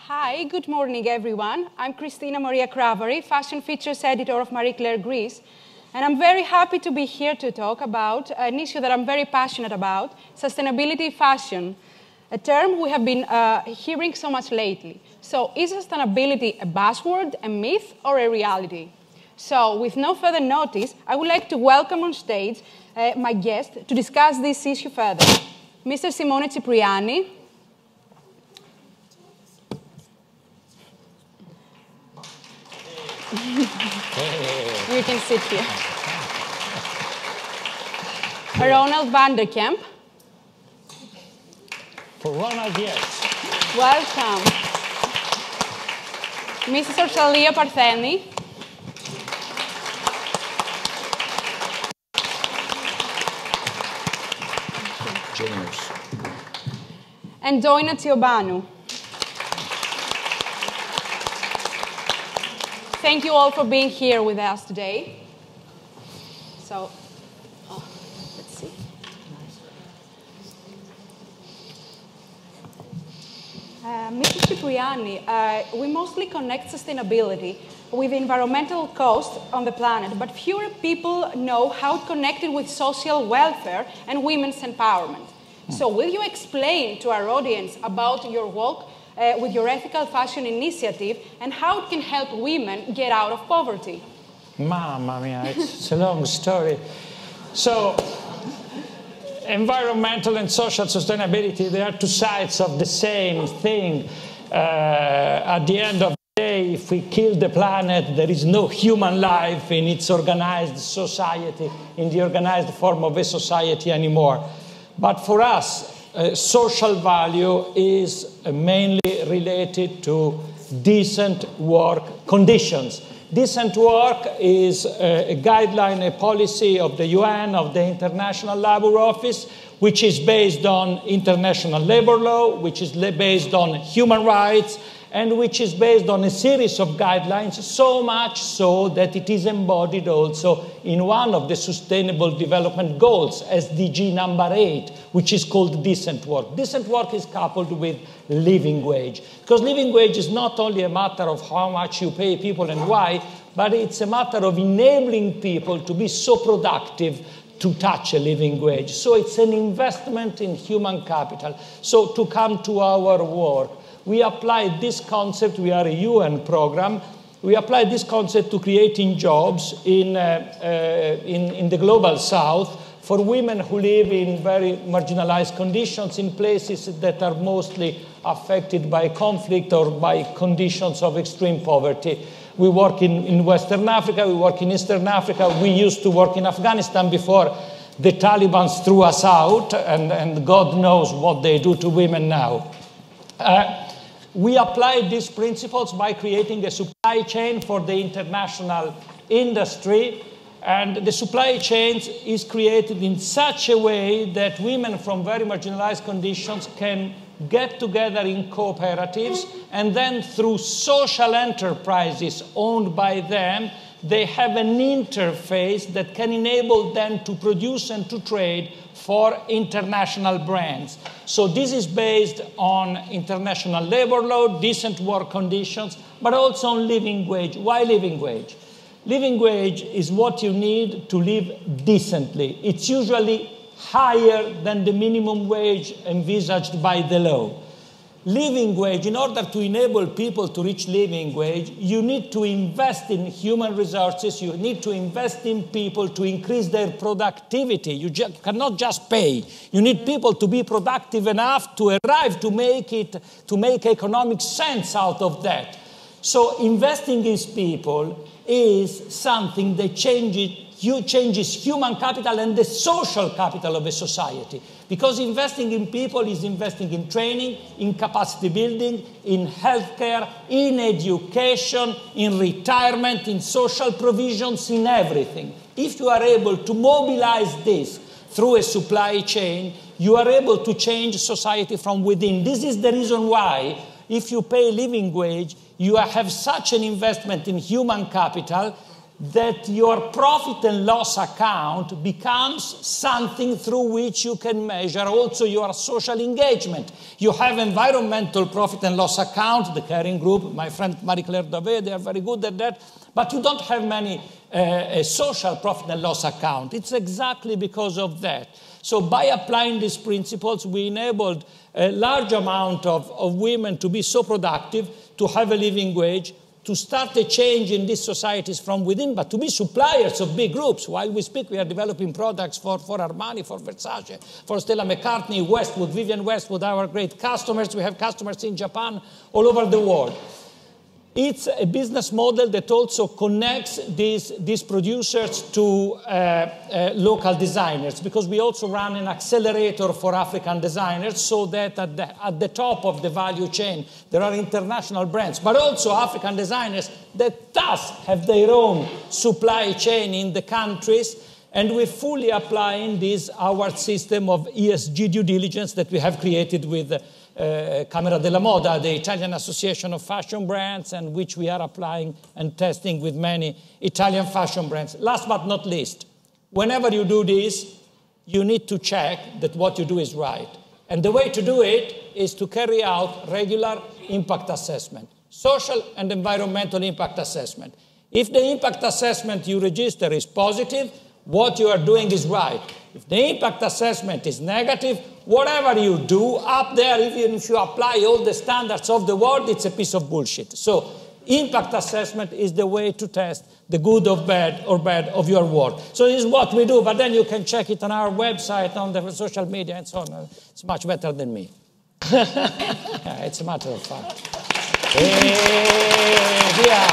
Hi, good morning, everyone. I'm Christina Maria Cravari, Fashion Features Editor of Marie Claire Greece, and I'm very happy to be here to talk about an issue that I'm very passionate about, sustainability fashion, a term we have been hearing so much lately. So, is sustainability a buzzword, a myth, or a reality? So, with no further notice, I would like to welcome on stage my guest to discuss this issue further, Mr. Simone Cipriani. You can sit here. Ronald van der Kemp. For Ronald, yes. Welcome. Mrs. Orsalia Partheni. Generous. And Doina Tiobanu. Thank you all for being here with us today. So, let's see. Mrs. Cipriani, we mostly connect sustainability with environmental cost on the planet, but fewer people know how it connected with social welfare and women's empowerment. So will you explain to our audience about your work with your ethical fashion initiative and how it can help women get out of poverty? Mamma mia, it's a long story. So, environmental and social sustainability, they are two sides of the same thing. At the end of the day, if we kill the planet, there is no human life in its organized society, in the organized form of a society anymore. But for us, social value is mainly related to decent work conditions. Decent work is a guideline, a policy of the UN, of the International Labour Office, which is based on international labor law, which is based on human rights, and which is based on a series of guidelines, so much so that it is embodied also in one of the Sustainable Development Goals, SDG number 8, which is called decent work. Decent work is coupled with living wage, because living wage is not only a matter of how much you pay people and why, but it's a matter of enabling people to be so productive to touch a living wage. So it's an investment in human capital. So to come to our work, we applied this concept, we are a UN program, we applied this concept to creating jobs in the global south for women who live in very marginalized conditions in places that are mostly affected by conflict or by conditions of extreme poverty. We work in Western Africa, we work in Eastern Africa, we used to work in Afghanistan before the Taliban threw us out, and God knows what they do to women now. We applied these principles by creating a supply chain for the international industry, and the supply chain is created in such a way that women from very marginalized conditions can get together in cooperatives, and then through social enterprises owned by them, they have an interface that can enable them to produce and to trade for international brands. So this is based on international labor law, decent work conditions, but also on living wage. Why living wage? Living wage is what you need to live decently. It's usually higher than the minimum wage envisaged by the law. Living wage, in order to enable people to reach living wage, you need to invest in human resources, you need to invest in people to increase their productivity. You cannot just pay. You need people to be productive enough to arrive to make economic sense out of that. So investing in people is something that changes human capital and the social capital of a society. Because investing in people is investing in training, in capacity building, in healthcare, in education, in retirement, in social provisions, in everything. If you are able to mobilize this through a supply chain, you are able to change society from within. This is the reason why, if you pay living wage, you have such an investment in human capital that your profit and loss account becomes something through which you can measure also your social engagement. You have environmental profit and loss account, the Caring Group, my friend Marie-Claire Davet, they are very good at that, but you don't have many social profit and loss account. It's exactly because of that. So by applying these principles, we enabled a large amount of women to be so productive, to have a living wage, to start a change in these societies from within, but to be suppliers of big groups. While we speak, we are developing products for Armani, for Versace, for Stella McCartney, Westwood, Vivienne Westwood, our great customers. We have customers in Japan, all over the world. It's a business model that also connects these producers to local designers, because we also run an accelerator for African designers, so that at the top of the value chain there are international brands, but also African designers that thus have their own supply chain in the countries. And we're fully applying our system of ESG due diligence that we have created with Camera della Moda, the Italian Association of Fashion Brands, and which we are applying and testing with many Italian fashion brands. Last but not least, whenever you do this, you need to check that what you do is right. And the way to do it is to carry out regular impact assessment, social and environmental impact assessment. If the impact assessment you register is positive, what you are doing is right. If the impact assessment is negative, whatever you do up there, even if you apply all the standards of the world, it's a piece of bullshit. So impact assessment is the way to test the good or bad of your work. So this is what we do, but then you can check it on our website, on the social media, and so on. It's much better than me. Yeah, it's a matter of fact. Yeah.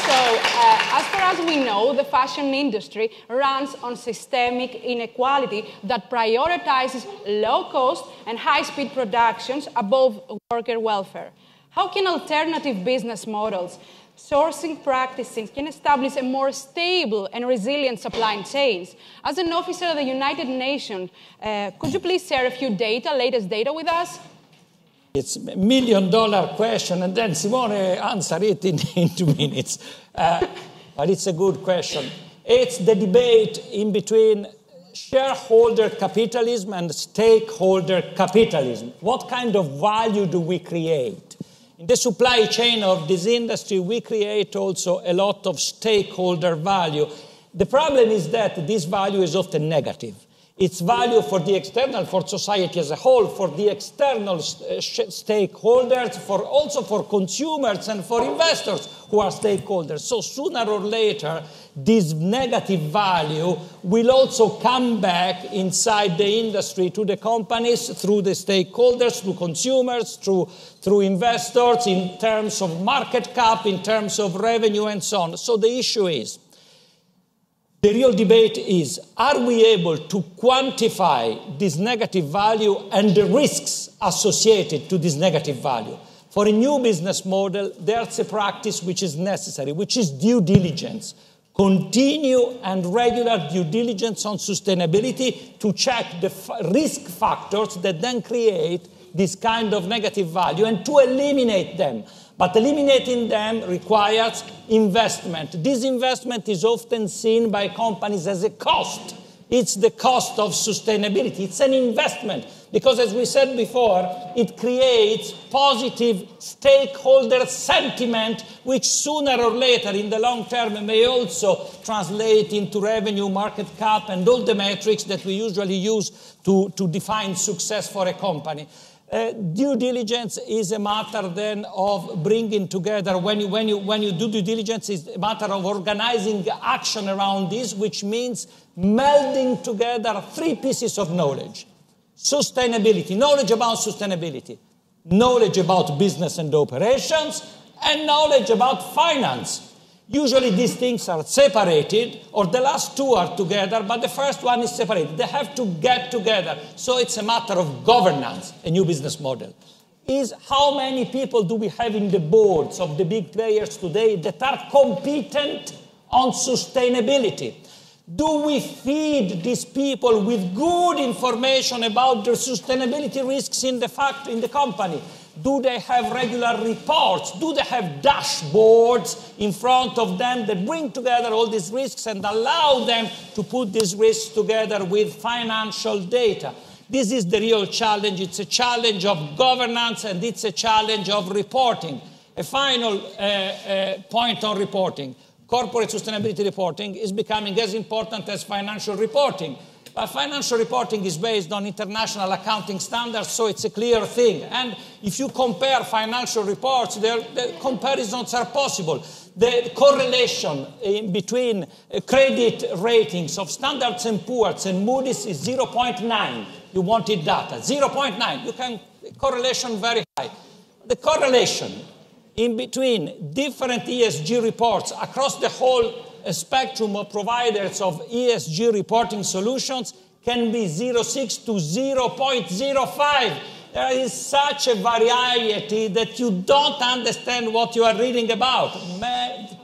So, as far as we know, the fashion industry runs on systemic inequality that prioritizes low-cost and high-speed productions above worker welfare. How can alternative business models, sourcing practices, can establish a more stable and resilient supply chains? As an officer of the United Nations, could you please share a few latest data with us? It's $1 million question, and then Simone answered it in 2 minutes. But it's a good question. It's the debate in between shareholder capitalism and stakeholder capitalism. What kind of value do we create? In the supply chain of this industry, we create also a lot of stakeholder value. The problem is that this value is often negative. It's value for the external, for society as a whole, for the external stakeholders, also for consumers and for investors who are stakeholders. So sooner or later, this negative value will also come back inside the industry to the companies, through the stakeholders, through consumers, through investors, in terms of market cap, in terms of revenue, and so on. So the issue is, the real debate is, are we able to quantify this negative value and the risks associated to this negative value? For a new business model, there's a practice which is necessary, which is due diligence. Continue and regular due diligence on sustainability to check the risk factors that then create this kind of negative value and to eliminate them. But eliminating them requires investment. This investment is often seen by companies as a cost. It's the cost of sustainability. It's an investment because, as we said before, it creates positive stakeholder sentiment, which sooner or later in the long term may also translate into revenue, market cap, and all the metrics that we usually use to define success for a company. Due diligence is a matter then of bringing together, when you do due diligence, it's a matter of organizing action around this, which means melding together 3 pieces of knowledge. Sustainability, knowledge about sustainability, knowledge about business and operations, and knowledge about finance. Usually these things are separated, or the last 2 are together, but the first one is separated. They have to get together. So it's a matter of governance, a new business model. Is how many people do we have in the boards of the big players today that are competent on sustainability? Do we feed these people with good information about the sustainability risks in the company? Do they have regular reports? Do they have dashboards in front of them that bring together all these risks and allow them to put these risks together with financial data? This is the real challenge. It's a challenge of governance, and it's a challenge of reporting. A final point on reporting. Corporate sustainability reporting is becoming as important as financial reporting. But financial reporting is based on international accounting standards, so it's a clear thing. And if you compare financial reports, the comparisons are possible. The correlation in between credit ratings of Standard & Poor's and Moody's is 0.9. You wanted data. 0.9. You can correlation very high. The correlation in between different ESG reports across the whole spectrum of providers of ESG reporting solutions can be 0.6 to 0.05. There is such a variety that you don't understand what you are reading about.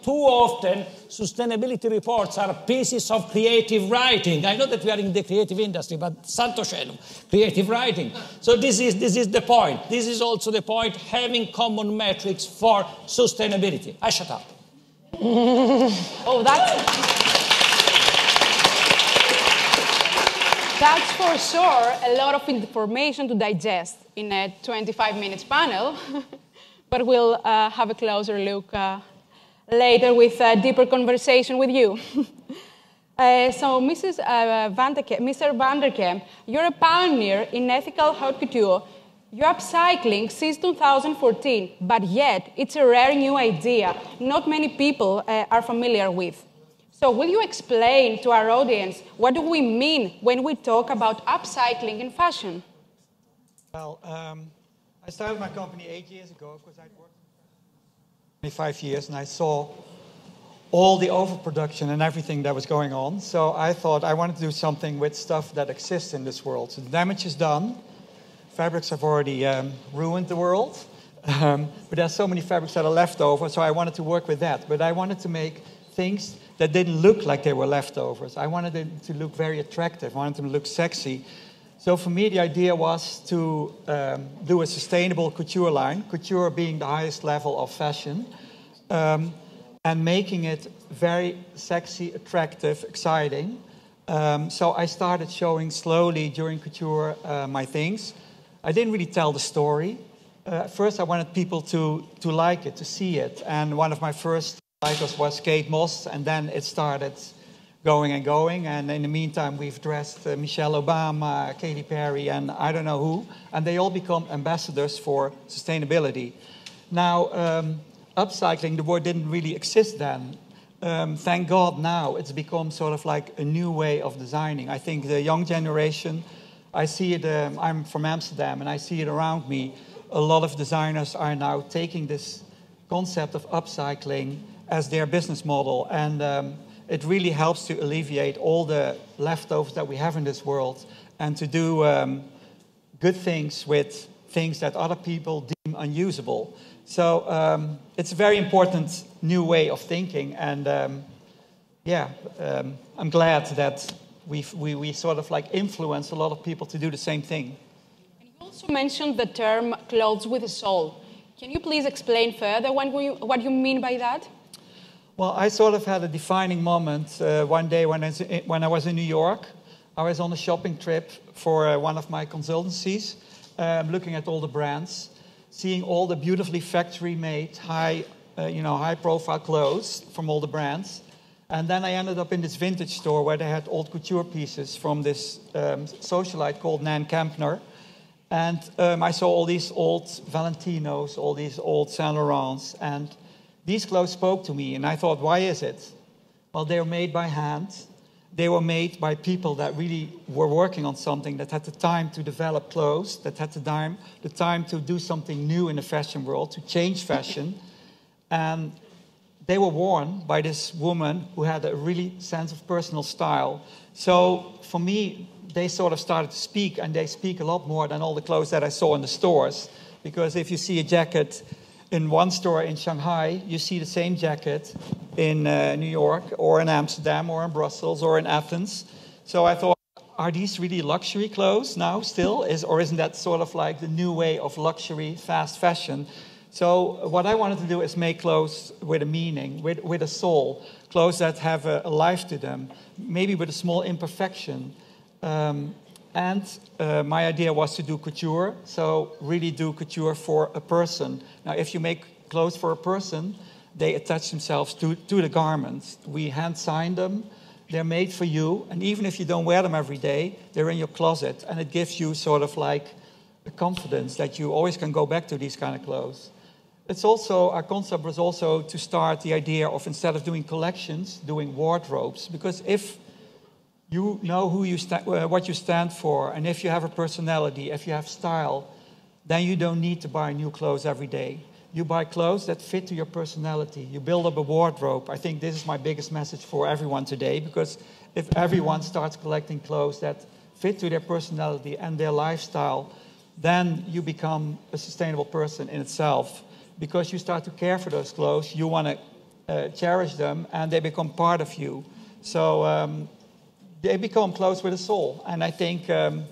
Too often, sustainability reports are pieces of creative writing. I know that we are in the creative industry, but santo cielo, creative writing. So this is the point. This is also the point, having common metrics for sustainability. I shut up. Oh, that's for sure a lot of information to digest in a 25-minute panel, but we'll have a closer look later with a deeper conversation with you. So, Mr. Van der Kemp, you're a pioneer in ethical haute couture. You're upcycling since 2014, but yet it's a rare new idea not many people are familiar with. So will you explain to our audience what do we mean when we talk about upcycling in fashion? Well, I started my company 8 years ago because I'd worked for 25 years and I saw all the overproduction and everything that was going on. So I thought I wanted to do something with stuff that exists in this world. So the damage is done. Fabrics have already ruined the world, but there's so many fabrics that are left over, so I wanted to work with that. But I wanted to make things that didn't look like they were leftovers. I wanted them to look very attractive. I wanted them to look sexy. So for me, the idea was to do a sustainable couture line, couture being the highest level of fashion, and making it very sexy, attractive, exciting. So I started showing slowly during couture my things. I didn't really tell the story. At first, I wanted people to like it, to see it. And one of my first writers was Kate Moss, and then it started going and going. And in the meantime, we've dressed Michelle Obama, Katy Perry, and I don't know who. And they all become ambassadors for sustainability. Now, upcycling, the word didn't really exist then. Thank God now it's become sort of like a new way of designing. I think the young generation, I see it, I'm from Amsterdam, and I see it around me. A lot of designers are now taking this concept of upcycling as their business model, and it really helps to alleviate all the leftovers that we have in this world and to do good things with things that other people deem unusable. So it's a very important new way of thinking, and I'm glad that we sort of like influence a lot of people to do the same thing. And you also mentioned the term clothes with a soul. Can you please explain further what you mean by that? Well, I sort of had a defining moment one day when I was in New York. I was on a shopping trip for one of my consultancies, looking at all the brands, seeing all the beautifully factory-made, high-profile clothes from all the brands. And then I ended up in this vintage store where they had old couture pieces from this socialite called Nan Kempner. And I saw all these old Valentinos, all these old Saint Laurents, and these clothes spoke to me. And I thought, why is it? Well, they were made by hand. They were made by people that really were working on something, that had the time to develop clothes, that had the time to do something new in the fashion world, to change fashion. And they were worn by this woman who had a really sense of personal style. So for me, they sort of started to speak, and they speak a lot more than all the clothes that I saw in the stores. Because if you see a jacket in one store in Shanghai, you see the same jacket in New York or in Amsterdam or in Brussels or in Athens. So I thought are these really luxury clothes now still? Or isn't that sort of like the new way of luxury, fast fashion? So what I wanted to do is make clothes with a meaning, with a soul, clothes that have a life to them, maybe with a small imperfection. My idea was to do couture, so really do couture for a person. Now, if you make clothes for a person, they attach themselves to the garments. We hand-sign them. They're made for you, and even if you don't wear them every day, they're in your closet, and it gives you sort of like a confidence that you always can go back to these kind of clothes. It's also, our concept was also to start the idea of, instead of doing collections, doing wardrobes, because if you know who you what you stand for, and if you have a personality, if you have style, then you don't need to buy new clothes every day. You buy clothes that fit to your personality. You build up a wardrobe. I think this is my biggest message for everyone today, because if everyone starts collecting clothes that fit to their personality and their lifestyle, then you become a sustainable person in itself, because you start to care for those clothes. You want to cherish them, and they become part of you. So they become clothes with a soul, and I think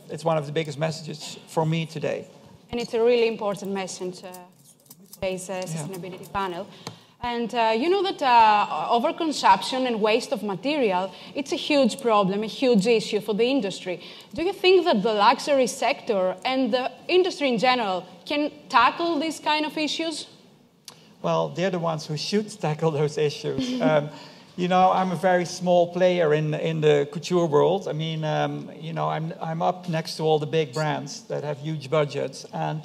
it's one of the biggest messages for me today. And it's a really important message. Today's sustainability panel. And you know that overconsumption and waste of material, it's a huge problem, a huge issue for the industry. Do you think that the luxury sector and the industry in general can tackle these kind of issues? Well, they're the ones who should tackle those issues. You know, I'm a very small player in the couture world. I mean, you know, I'm up next to all the big brands that have huge budgets. And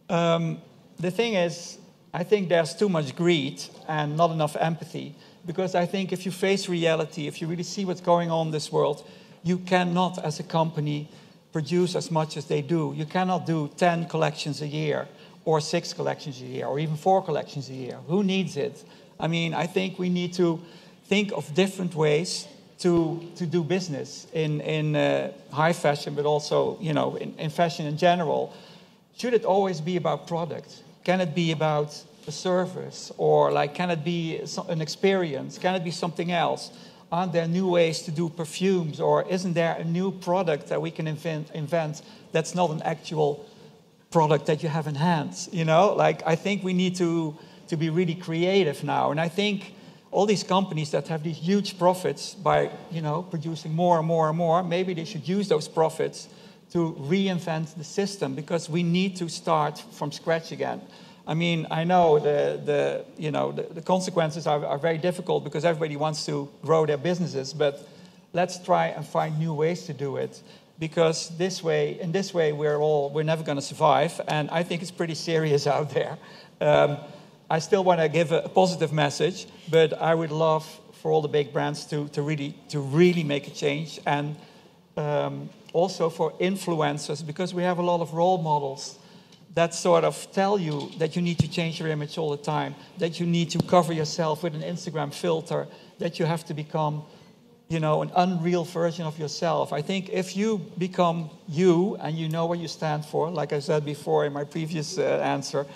the thing is, I think there's too much greed and not enough empathy. Because I think if you face reality, if you really see what's going on in this world, you cannot, as a company, produce as much as they do. You cannot do 10 collections a year, or 6 collections a year, or even 4 collections a year. Who needs it? I mean, I think we need to think of different ways to do business in high fashion, but also, you know, in fashion in general. Should it always be about product? Can it be about a service? Or like, can it be an experience? Can it be something else? Aren't there new ways to do perfumes? Or isn't there a new product that we can invent that's not an actual product that you have in hands? You know, like, I think we need to be really creative now. And I think all these companies that have these huge profits by, you know, producing more and more and more, maybe they should use those profits to reinvent the system, because we need to start from scratch again. I mean, I know the consequences are very difficult, because everybody wants to grow their businesses, but let's try and find new ways to do it, because in this way we're never going to survive, and I think it's pretty serious out there. I still want to give a positive message, but I would love for all the big brands to really make a change, and also for influencers, because we have a lot of role models that sort of tell you that you need to change your image all the time, that you need to cover yourself with an Instagram filter, that you have to become, you know, an unreal version of yourself. I think if you become you and you know what you stand for, like I said before in my previous answer,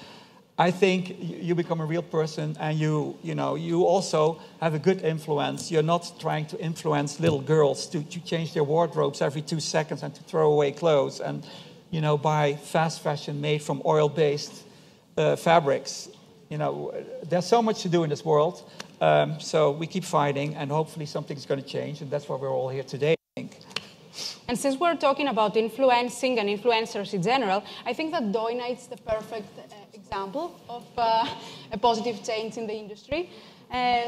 I think you become a real person, and you also have a good influence. You're not trying to influence little girls to change their wardrobes every 2 seconds and to throw away clothes and, you know, buy fast fashion made from oil-based fabrics. You know, there's so much to do in this world. So we keep fighting, and hopefully something's going to change, and that's why we're all here today, I think. And since we're talking about influencing and influencers in general, I think that Doina is the perfect example of a positive change in the industry.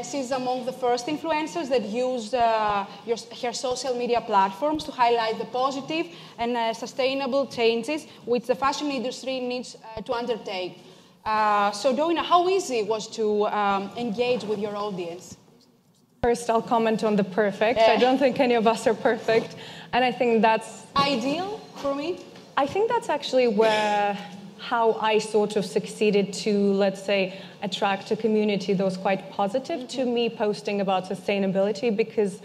She's among the first influencers that used her social media platforms to highlight the positive and sustainable changes which the fashion industry needs to undertake. So Doina, how easy was to engage with your audience? First, I'll comment on the perfect. I don't think any of us are perfect. And I think that's ideal for me. I think that's actually how I sort of succeeded to, let's say, attract a community that was quite positive to me posting about sustainability, because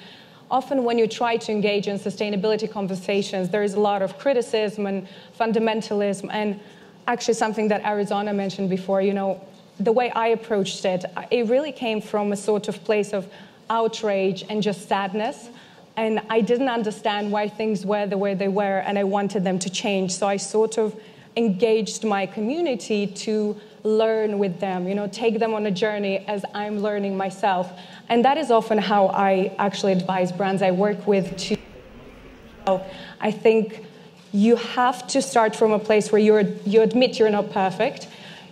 often when you try to engage in sustainability conversations, there is a lot of criticism and fundamentalism, and actually something that Arizona mentioned before, you know, the way I approached it, it really came from a sort of place of outrage and just sadness. And I didn't understand why things were the way they were, and I wanted them to change. So I sort of engaged my community to learn with them, take them on a journey as I'm learning myself. And that is often how I actually advise brands I work with to. I think you have to start from a place where you admit you're not perfect.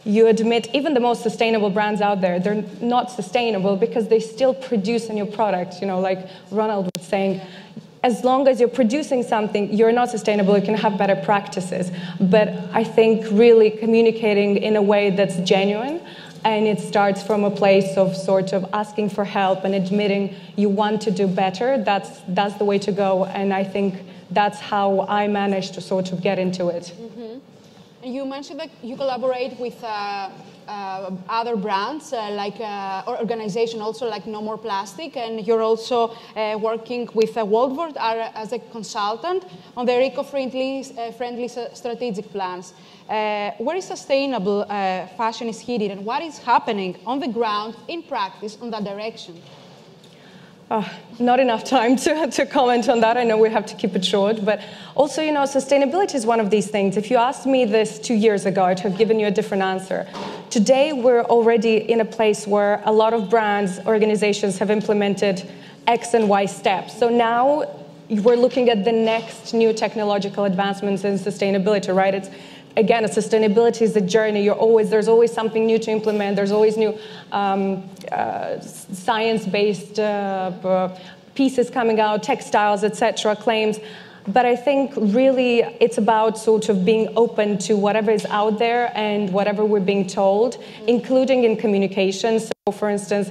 You admit even the most sustainable brands out there, they're not sustainable because they still produce a new product. Like Ronald was saying, as long as you're producing something, you're not sustainable, you can have better practices. But I think really communicating in a way that's genuine, and it starts from a place of sort of asking for help and admitting you want to do better, that's the way to go. And I think that's how I managed to sort of get into it. Mm-hmm. And you mentioned that you collaborate with other brands, or organizations also like No More Plastic, and you're also working with Woodward as a consultant on their eco-friendly strategic plans. Where is sustainable fashion is headed, and what is happening on the ground in practice on that direction? Not enough time to comment on that. I know we have to keep it short, but also, sustainability is one of these things. If you asked me this 2 years ago, I'd have given you a different answer. Today, we're already in a place where a lot of brands, organizations have implemented X and Y steps. So now we're looking at the next new technological advancements in sustainability, right? Again, sustainability is a journey. There's always something new to implement. There's always new science-based pieces coming out, textiles, etc., claims. But I think really it's about sort of being open to whatever is out there and whatever we're being told, including in communication. So, for instance,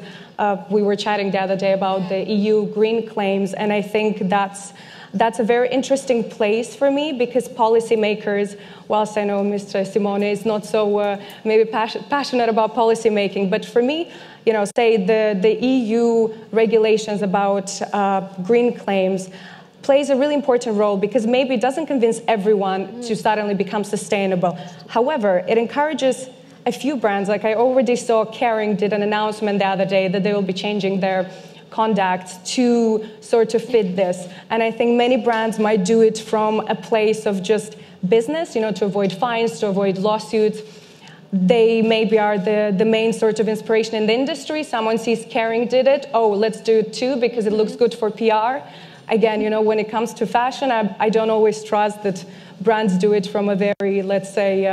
we were chatting the other day about the EU green claims, and I think that's a very interesting place for me because policymakers, whilst I know Mr. Simone is not so maybe passionate about policymaking, but for me, say the EU regulations about green claims plays a really important role because maybe it doesn't convince everyone to suddenly become sustainable. However, it encourages a few brands. Like I already saw Kering did an announcement the other day that they will be changing their conduct to sort of fit this. And I think many brands might do it from a place of just business, to avoid fines, to avoid lawsuits. They maybe are the main sort of inspiration in the industry. Someone sees Kering did it, let's do it too because it looks good for PR. Again, when it comes to fashion, I don't always trust that brands do it from a very, let's say,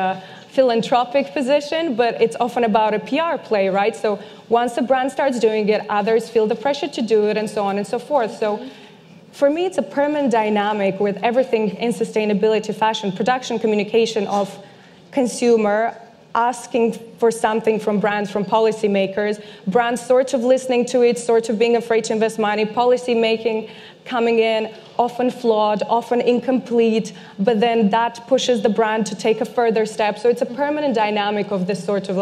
philanthropic position, but it's often about a PR play, right? So once a brand starts doing it, others feel the pressure to do it, and so on and so forth. So for me, it's a permanent dynamic with everything in sustainability, fashion, production, communication of consumer, asking for something from brands, from policymakers, brands sort of listening to it, sort of being afraid to invest money, policy making coming in, often flawed, often incomplete, but then that pushes the brand to take a further step. So it's a permanent dynamic of this sort of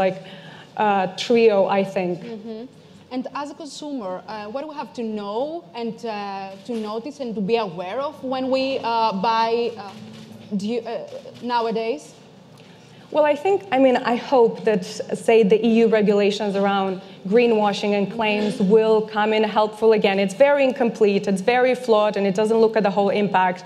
trio, I think. Mm-hmm. And as a consumer, what do we have to know and to notice and to be aware of when we buy nowadays? Well, I hope that, say, the EU regulations around greenwashing and claims will come in helpful again. It's very incomplete, it's very flawed, and it doesn't look at the whole impact.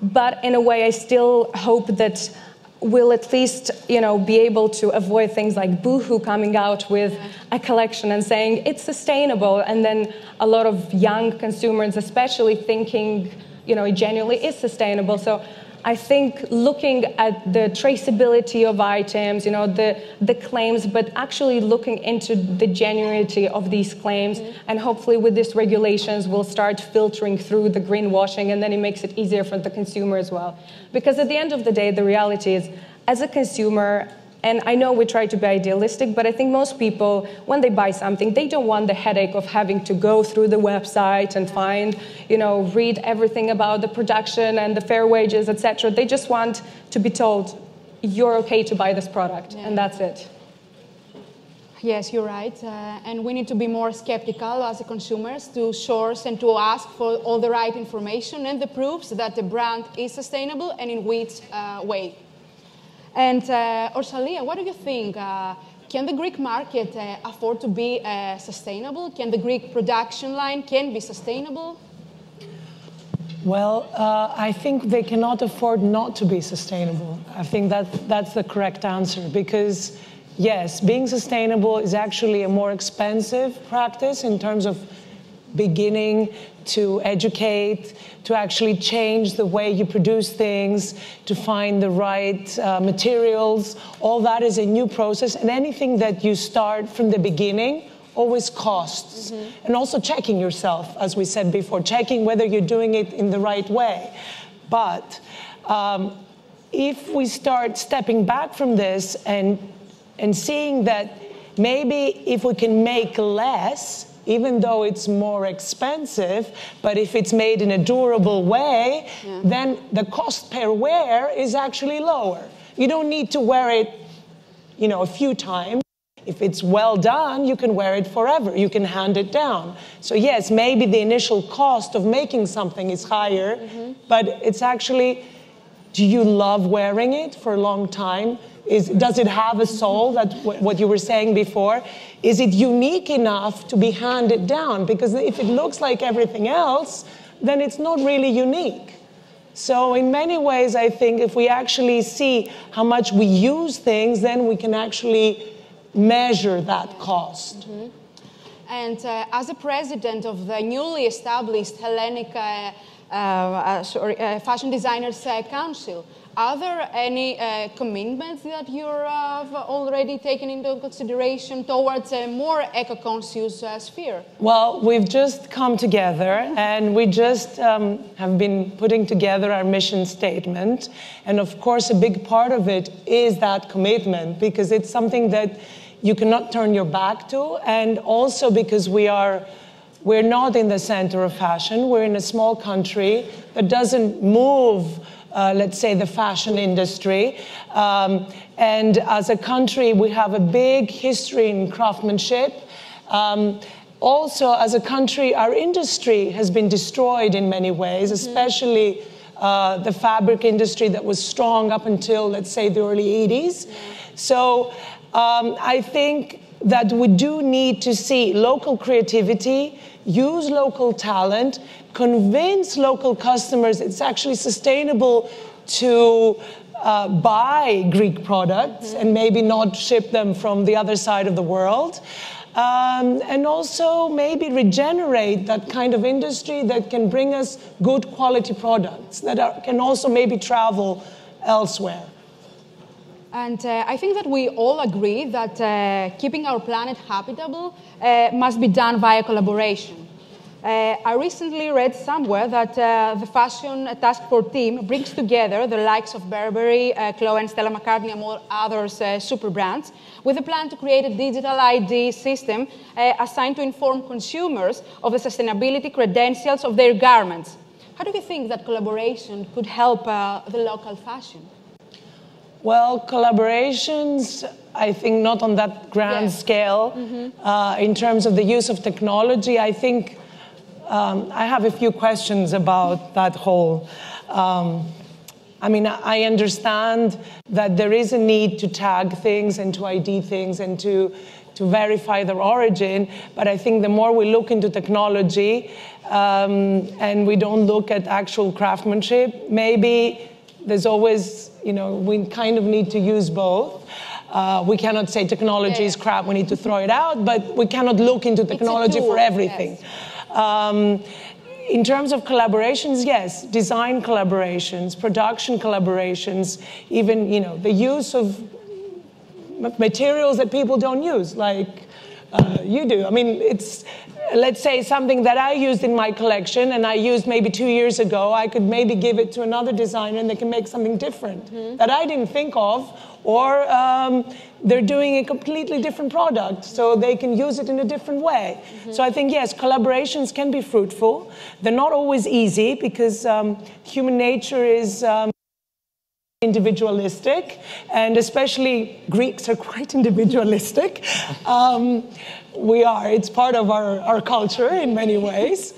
But in a way, I still hope that we'll at least, be able to avoid things like Boohoo coming out with a collection and saying it's sustainable, and then a lot of young consumers especially thinking, it genuinely is sustainable. So I think looking at the traceability of items, the claims, but actually looking into the genuinity of these claims, and hopefully with these regulations we'll start filtering through the greenwashing, and then it makes it easier for the consumer as well. Because at the end of the day, the reality is, as a consumer, and I know we try to be idealistic, but I think most people, when they buy something, they don't want the headache of having to go through the website and find, read everything about the production and the fair wages, etc. They just want to be told, you're okay to buy this product, and that's it. Yes, you're right. And we need to be more skeptical as consumers to source and to ask for all the right information and the proofs that the brand is sustainable and in which way. And Orsalia, what do you think? Can the Greek market afford to be sustainable? Can the Greek production line be sustainable? Well, I think they cannot afford not to be sustainable. I think that's the correct answer, because yes, being sustainable is actually a more expensive practice in terms of beginning to educate, to actually change the way you produce things, to find the right materials. All that is a new process, and anything that you start from the beginning always costs. Mm-hmm. And also checking yourself, as we said before, checking whether you're doing it in the right way. But if we start stepping back from this and seeing that maybe if we can make less, even though it's more expensive, but if it's made in a durable way, then the cost per wear is actually lower. You don't need to wear it, a few times. If it's well done, you can wear it forever. You can hand it down. So yes, maybe the initial cost of making something is higher, but it's actually, do you love wearing it for a long time? Does it have a soul, that's what you were saying before? Is it unique enough to be handed down? Because if it looks like everything else, then it's not really unique. So in many ways, I think if we actually see how much we use things, then we can actually measure that cost. And as a president of the newly established Hellenic Fashion Designers Council, are there any commitments that you have already taken into consideration towards a more eco-conscious sphere? Well, we've just come together and we just have been putting together our mission statement. And of course, a big part of it is that commitment, because it's something that you cannot turn your back to, and also because we're not in the center of fashion. We're in a small country that doesn't move, let's say, the fashion industry. And as a country, we have a big history in craftsmanship. Also, as a country, our industry has been destroyed in many ways, especially the fabric industry that was strong up until, let's say, the early 80s. So I think that we do need to see local creativity, use local talent, convince local customers it's actually sustainable to buy Greek products and maybe not ship them from the other side of the world. And also maybe regenerate that kind of industry that can bring us good quality products that can also maybe travel elsewhere. And I think that we all agree that keeping our planet habitable must be done via collaboration. I recently read somewhere that the Fashion Task Force team brings together the likes of Burberry, Chloe and Stella McCartney, among others super brands, with a plan to create a digital ID system assigned to inform consumers of the sustainability credentials of their garments. How do you think that collaboration could help the local fashion? Well, collaborations, I think not on that grand scale. In terms of the use of technology, I think I have a few questions about that whole. I mean, I understand that there is a need to tag things and to ID things and to verify their origin, but I think the more we look into technology and we don't look at actual craftsmanship, maybe there's always, we kind of need to use both. We cannot say technology is crap, we need to throw it out, but we cannot look into technology for everything. Yes. In terms of collaborations, yes, design collaborations, production collaborations, even, the use of materials that people don't use, like you do. I mean, it's, let's say, something that I used in my collection and I used maybe 2 years ago, I could maybe give it to another designer and they can make something different that I didn't think of, or they're doing a completely different product, so they can use it in a different way. So I think, yes, collaborations can be fruitful. They're not always easy because human nature is individualistic, and especially Greeks are quite individualistic. We are. It's part of our culture in many ways.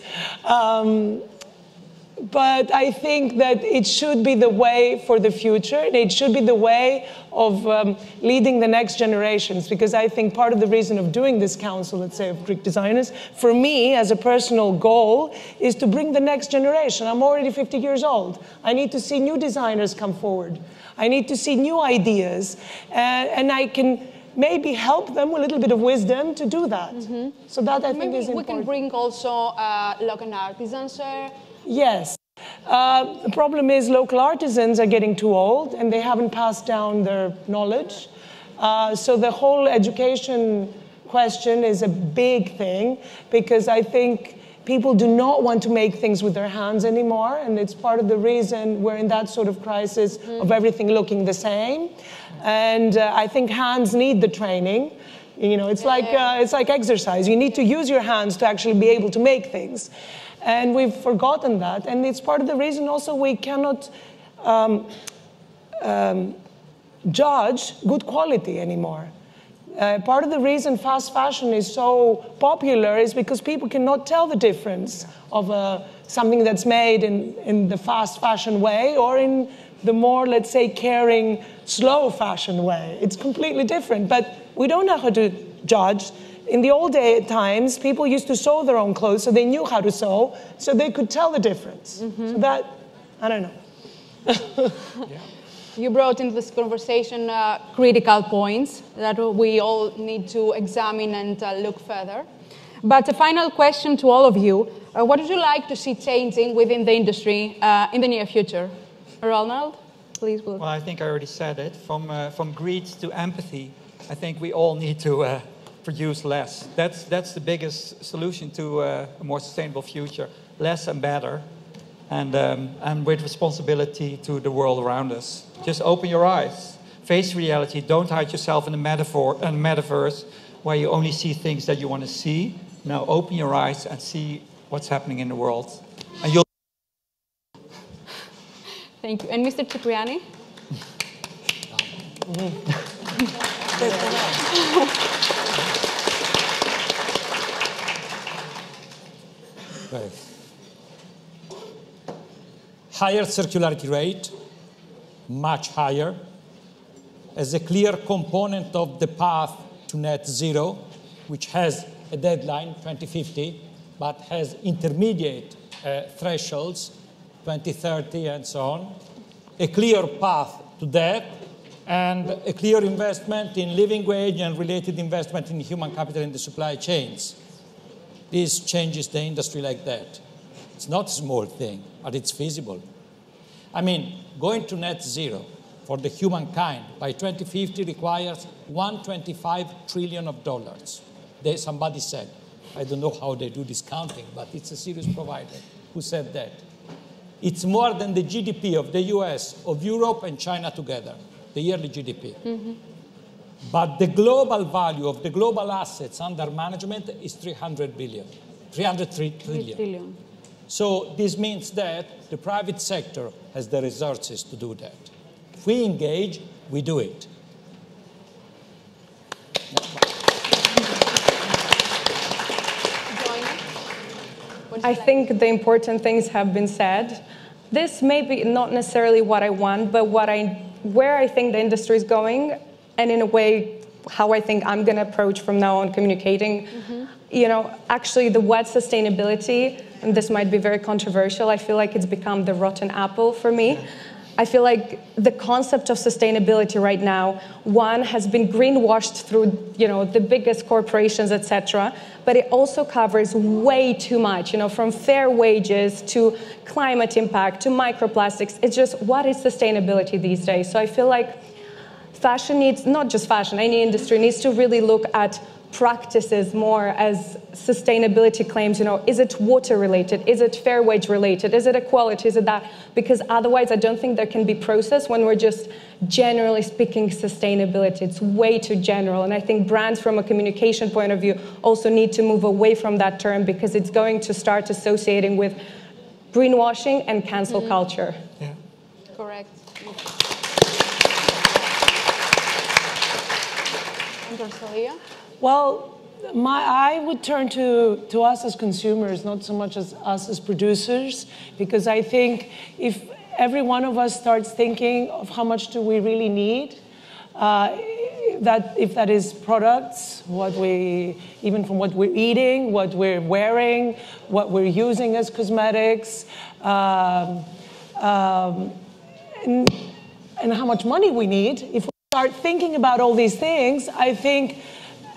But I think that it should be the way for the future. It should be the way of leading the next generations, because I think part of the reason of doing this council, let's say, of Greek designers, for me, as a personal goal, is to bring the next generation. I'm already 50 years old. I need to see new designers come forward. I need to see new ideas, and I can maybe help them with a little bit of wisdom to do that. So that I think is important. We can bring also local artisans. Yes. The problem is local artisans are getting too old and they haven't passed down their knowledge. So the whole education question is a big thing, because I think people do not want to make things with their hands anymore, and it's part of the reason we're in that sort of crisis of everything looking the same. And I think hands need the training. You know, it's like exercise. You need to use your hands to actually be able to make things. And we've forgotten that. And it's part of the reason also we cannot judge good quality anymore. Part of the reason fast fashion is so popular is because people cannot tell the difference of something that's made in the fast fashion way or in the more, let's say, caring, slow fashion way. It's completely different. But we don't know how to judge. In the old times, people used to sew their own clothes, so they knew how to sew, so they could tell the difference. So that, I don't know. You brought into this conversation critical points that we all need to examine and look further. But a final question to all of you. What would you like to see changing within the industry in the near future? Ronald, please. Well, I think I already said it. From greed to empathy, I think we all need to produce less. That's the biggest solution to a more sustainable future. Less and better, and with responsibility to the world around us. Just open your eyes, face reality. Don't hide yourself in the metaverse where you only see things that you want to see. Now open your eyes and see what's happening in the world, and you'll. Thank you. And Mr. Cipriani? Higher circularity rate, much higher, as a clear component of the path to net zero, which has a deadline, 2050, but has intermediate thresholds, 2030 and so on. A clear path to that, and a clear investment in living wage and related investment in human capital in the supply chains. This changes the industry like that. It's not a small thing, but it's feasible. I mean, going to net zero for the humankind by 2050 requires $125 trillion. Somebody said, I don't know how they do this counting, but it's a serious provider who said that. It's more than the GDP of the US, of Europe and China together, the yearly GDP. But the global value of the global assets under management is 303 trillion. So this means that the private sector has the resources to do that. If we engage, we do it. I think the important things have been said. This may be not necessarily what I want, but where I think the industry is going, and in a way, how I think I'm going to approach from now on communicating. You know, actually the word sustainability, and this might be very controversial, I feel like it's become the rotten apple for me. I feel like the concept of sustainability right now, one, has been greenwashed through, you know, the biggest corporations, etc. But it also covers way too much, you know, from fair wages to climate impact to microplastics. It's just, what is sustainability these days? So I feel like fashion needs, not just fashion, any industry needs to really look at practices more as sustainability claims. You know, is it water related? Is it fair wage related? Is it equality? Is it that? Because otherwise I don't think there can be process when we're just generally speaking sustainability. It's way too general. And I think brands from a communication point of view also need to move away from that term, because it's going to start associating with greenwashing and cancel culture. Yeah. Correct. Well, I would turn to us as consumers, not so much as us as producers, because I think if every one of us starts thinking of how much do we really need, if that is products, even from what we're eating, what we're wearing, what we're using as cosmetics, and how much money we need, if we start thinking about all these things, I think,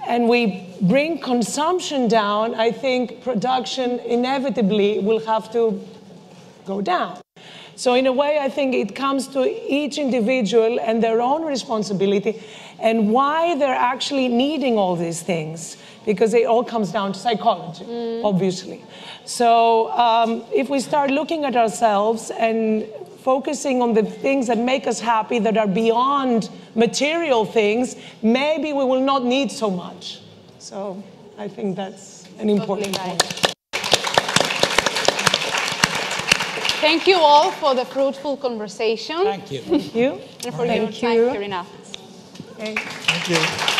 and we bring consumption down, I think production inevitably will have to go down. So in a way, I think it comes to each individual and their own responsibility and why they're actually needing all these things, because it all comes down to psychology, obviously. So if we start looking at ourselves and focusing on the things that make us happy, that are beyond material things, maybe we will not need so much. So I think that's an important point. Thank you all for the fruitful conversation. Thank you. Thank you. And for your time here in Athens. Okay. Thank you.